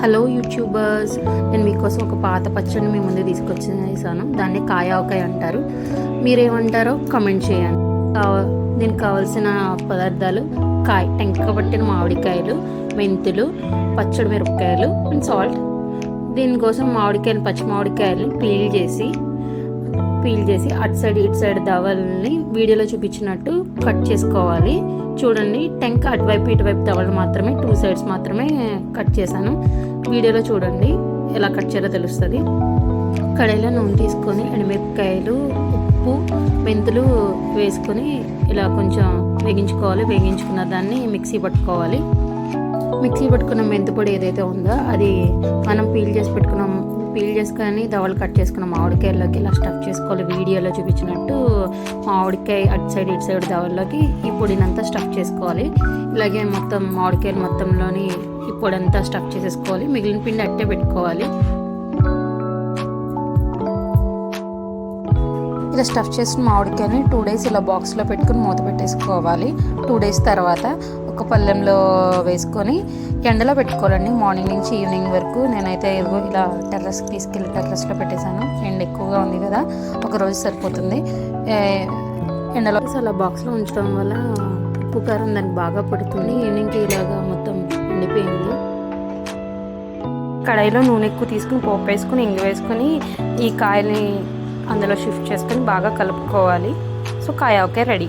Hello YouTubers, నేను మీకోసం ఒక పాత పచ్చడిని మీ ముందు తీసుకొచ్చేసాను. దాన్ని కాయావకాయ అంటారు. మీరేమంటారో కమెంట్ చేయండి. దీనికి కావాల్సిన పదార్థాలు: టెంక పట్టిన మామిడికాయలు, మెంతులు, పచ్చడి మిరపకాయలు అండ్ సాల్ట్. దీనికోసం పచ్చి మామిడికాయలు పీల్ చేసి అటు సైడ్ ఇటు సైడ్ దవల్ని వీడియోలో చూపించినట్టు కట్ చేసుకోవాలి. చూడండి, టెంక అటువైపు ఇటువైపు దవలు మాత్రమే 2 సైడ్స్ మాత్రమే కట్ చేశాను. వీడియోలో చూడండి ఎలా కట్ చేయాలో తెలుస్తుంది. కడాయిలో నూనె తీసుకొని ఎండుమిరపకాయలు, ఉప్పు, మెంతులు వేసుకొని ఇలా కొంచెం వేగించుకోవాలి. వేగించుకున్న దాన్ని మిక్సీ పట్టుకున్న మెంతి పొడి ఏదైతే ఉందో అది మనం పీల్ చేసుకొని దవలు కట్ చేసుకున్న మామిడికాయల్లోకి ఇలా స్టఫ్ చేసుకోవాలి. వీడియోలో చూపించినట్టు మామిడికాయ అటు సైడ్ ఇటు సైడ్ దవల్లోకి ఈ పొడినంతా స్టఫ్ చేసుకోవాలి. ఇలాగే మొత్తం మామిడికాయలు మొత్తంలోని ఈ పొడి అంతా స్టఫ్ చేసేసుకోవాలి. మిగిలిన పిండి అట్టే పెట్టుకోవాలి. ఇలా స్టఫ్ చేసిన మామిడికాయని 2 డేస్ ఇలా బాక్స్లో పెట్టుకుని మూత పెట్టేసుకోవాలి. 2 డేస్ తర్వాత ఒక పళ్ళెంలో వేసుకొని ఎండలో పెట్టుకోవాలండి. మార్నింగ్ నుంచి ఈవినింగ్ వరకు. నేనైతే ఇలా టెర్రస్కి తీసుకెళ్ళి టెర్రస్లో పెట్టేశాను. ఎండ ఎక్కువగా ఉంది కదా, ఒక రోజు సరిపోతుంది. ఎండలో అలా బాక్స్లో ఉంచడం వల్ల ఉప్పు కారం దానికి బాగా పడుతుంది. ఈవినింగ్కి ఇలాగా మొత్తం ఎండిపోయింది. కడాయిలో నూనె ఎక్కువ తీసుకుని పోపు వేసుకుని ఇంగు వేసుకొని ఈ కాయల్ని అందులో షిఫ్ట్ చేసుకొని బాగా కలుపుకోవాలి. సో కాయావకాయ రెడీ.